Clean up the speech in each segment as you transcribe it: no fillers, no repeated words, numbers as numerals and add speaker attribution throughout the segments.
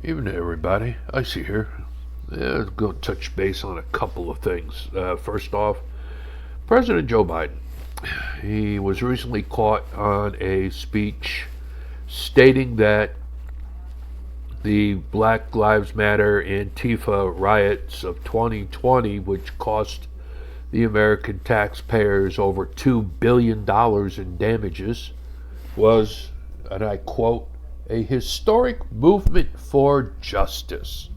Speaker 1: Evening, everybody. Icy here. I'm going to touch base on a couple of things. First off, President Joe Biden. He was recently caught on a speech stating that the Black Lives Matter Antifa riots of 2020, which cost the American taxpayers over $2 billion in damages, was, and I quote, a historic movement for justice.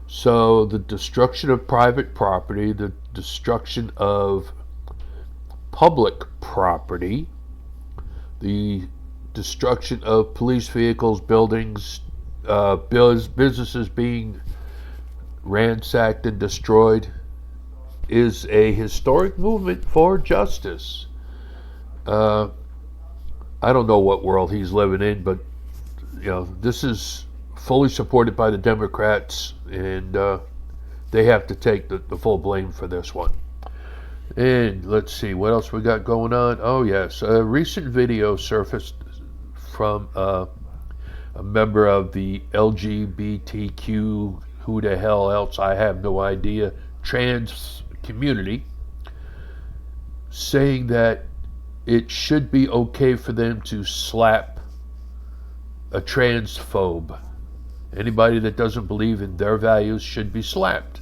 Speaker 1: So, the destruction of private property, the destruction of public property, the destruction of police vehicles, buildings, businesses being ransacked and destroyed is a historic movement for justice. I don't know what world he's living in, but this is fully supported by the Democrats, and they have to take the full blame for this one. And let's see what else we got going on. Oh yes, a recent video surfaced from a member of the LGBTQ, who the hell else, I have no idea, trans community, saying that it should be okay for them to slap a transphobe. Anybody that doesn't believe in their values should be slapped.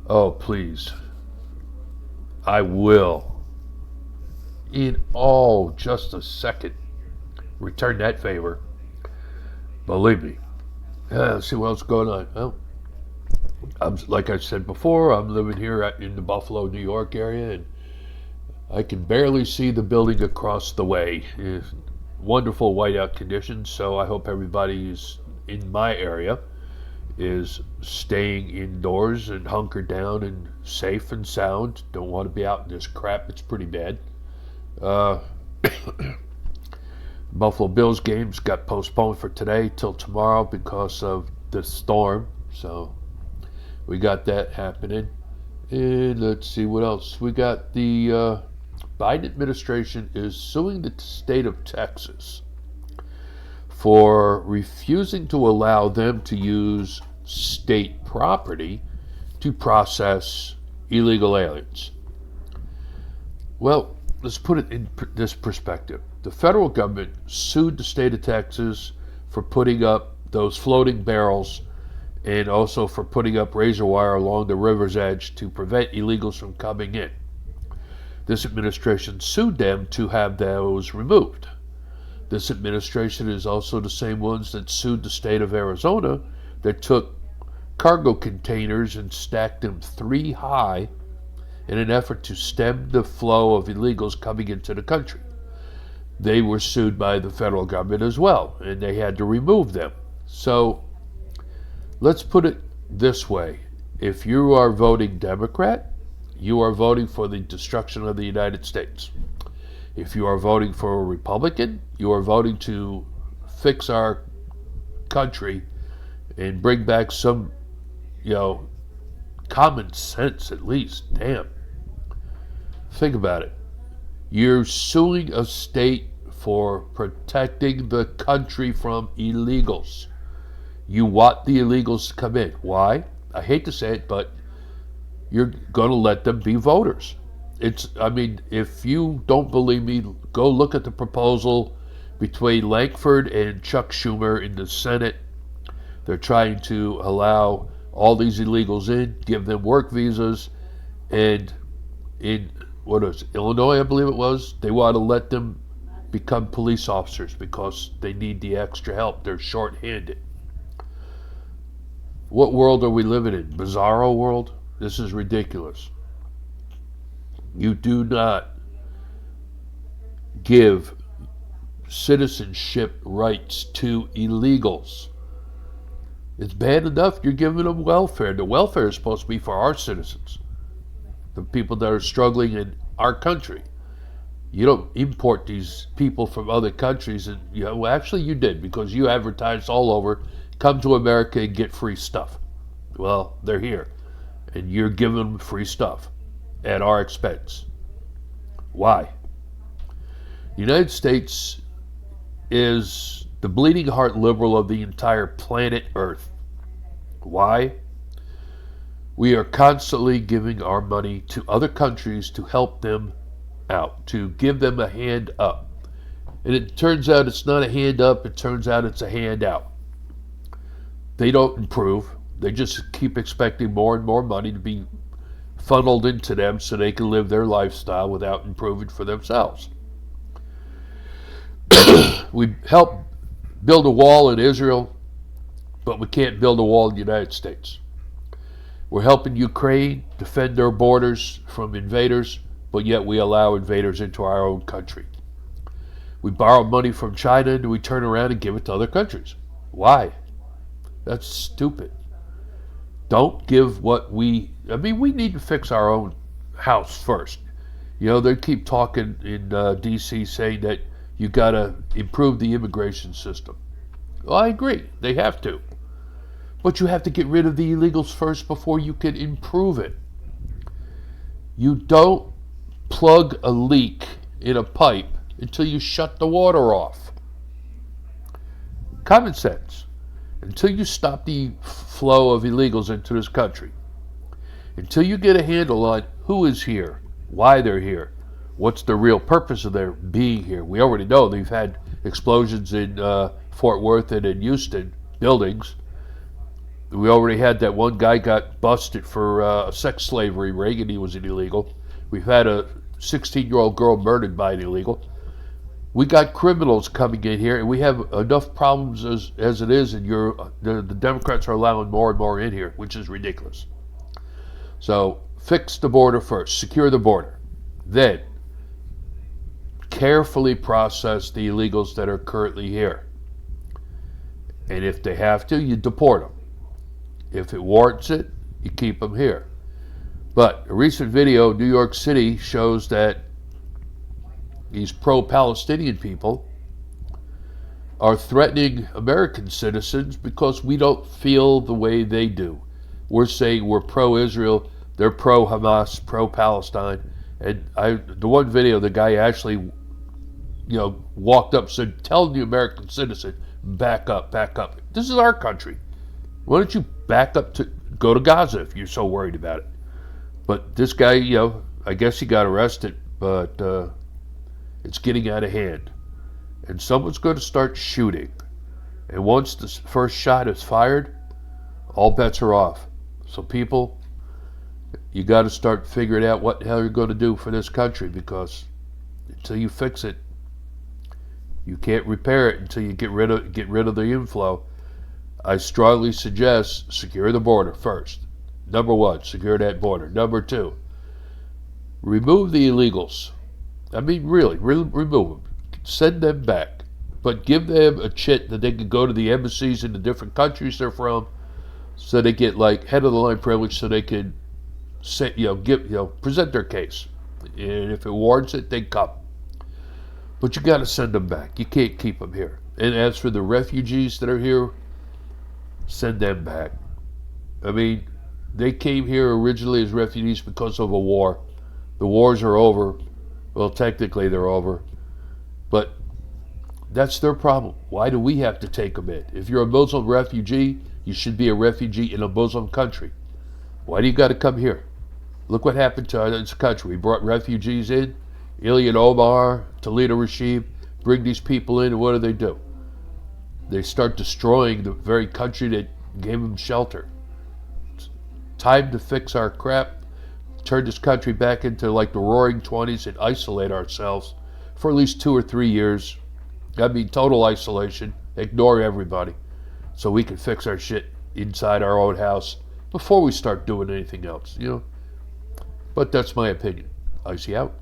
Speaker 1: Oh, please. I will, in just a second, return that favor. Believe me. Let's see what else is going on. Well, like I said before, I'm living here in the Buffalo, New York area, and I can barely see the building across the way. Wonderful whiteout conditions, so I hope everybody in my area is staying indoors and hunkered down and safe and sound. Don't want to be out in this crap. It's pretty bad. Buffalo Bills games got postponed for today till tomorrow because of the storm, so we got that happening. And let's see what else. We got the Biden administration is suing the state of Texas for refusing to allow them to use state property to process illegal aliens. Well, let's put it in this perspective. The federal government sued the state of Texas for putting up those floating barrels and also for putting up razor wire along the river's edge to prevent illegals from coming in. This administration sued them to have those removed. This administration is also the same ones that sued the state of Arizona that took cargo containers and stacked them 3 high in an effort to stem the flow of illegals coming into the country. They were sued by the federal government as well, and they had to remove them. So let's put it this way. If you are voting Democrat, you are voting for the destruction of the United States. If you are voting for a Republican, you are voting to fix our country and bring back some, common sense at least. Damn. Think about it. You're suing a state for protecting the country from illegals. You want the illegals to come in. Why? I hate to say it, but you're going to let them be voters. If you don't believe me, go look at the proposal between Lankford and Chuck Schumer in the Senate. They're trying to allow all these illegals in, give them work visas, and in Illinois, I believe it was, they want to let them become police officers because they need the extra help. They're short-handed. What world are we living in? Bizarro world? This is ridiculous. You do not give citizenship rights to illegals. It's bad enough you're giving them welfare. The welfare is supposed to be for our citizens, the people that are struggling in our country. You don't import these people from other countries, and actually you did, because you advertised all over, come to America and get free stuff. Well, they're here, and you're giving them free stuff at our expense. Why? The United States is the bleeding heart liberal of the entire planet Earth. Why? We are constantly giving our money to other countries to help them out, to give them a hand up. And it turns out it's not a hand up, it turns out it's a hand out. They don't improve. They just keep expecting more and more money to be funneled into them so they can live their lifestyle without improving for themselves. We help build a wall in Israel, but we can't build a wall in the United States. We're helping Ukraine defend their borders from invaders, but yet we allow invaders into our own country. We borrow money from China and we turn around and give it to other countries. Why? That's stupid. Don't give what we need to fix our own house first. They keep talking in D.C. saying that you got to improve the immigration system. Well, I agree. They have to. But you have to get rid of the illegals first before you can improve it. You don't plug a leak in a pipe until you shut the water off. Common sense. Until you stop the flow of illegals into this country. Until you get a handle on who is here, why they're here, what's the real purpose of their being here. We already know they've had explosions in Fort Worth and in Houston buildings. We already had that one guy got busted for a sex slavery ring and he was an illegal. We've had a 16-year-old girl murdered by an illegal. We got criminals coming in here, and we have enough problems as it is, and the Democrats are allowing more and more in here, which is ridiculous. So fix the border first, secure the border. Then carefully process the illegals that are currently here. And if they have to, you deport them. If it warrants it, you keep them here. But a recent video in New York City shows that these pro-Palestinian people are threatening American citizens because we don't feel the way they do. We're saying we're pro-Israel, they're pro-Hamas, pro-Palestine. And the one video, the guy actually, walked up and said, tell the American citizen, back up, back up. This is our country. Why don't you back up to go to Gaza if you're so worried about it? But this guy, I guess he got arrested, but it's getting out of hand. And someone's going to start shooting. And once the first shot is fired, all bets are off. So people, you got to start figuring out what the hell you're going to do for this country, because until you fix it, you can't repair it until you get rid of the inflow. I strongly suggest secure the border first. Number one, secure that border. Number two, remove the illegals. Really, remove them. Send them back. But give them a chit that they can go to the embassies in the different countries they're from, so they get head of the line privilege, so they can say, present their case. And if it warrants it, they come. But you got to send them back. You can't keep them here. And as for the refugees that are here, send them back. They came here originally as refugees because of a war. The wars are over. Well, technically they're over. But that's their problem. Why do we have to take them in? If you're a Muslim refugee, you should be a refugee in a Muslim country. Why do you got to come here? Look what happened to this country. We brought refugees in. Ilya and Omar, Toledo Rashid, bring these people in, and what do? They start destroying the very country that gave them shelter. It's time to fix our crap, turn this country back into the Roaring 20s and isolate ourselves for at least 2 or 3 years. Total isolation, ignore everybody, so we can fix our shit inside our own house before we start doing anything else, But that's my opinion. ICY out.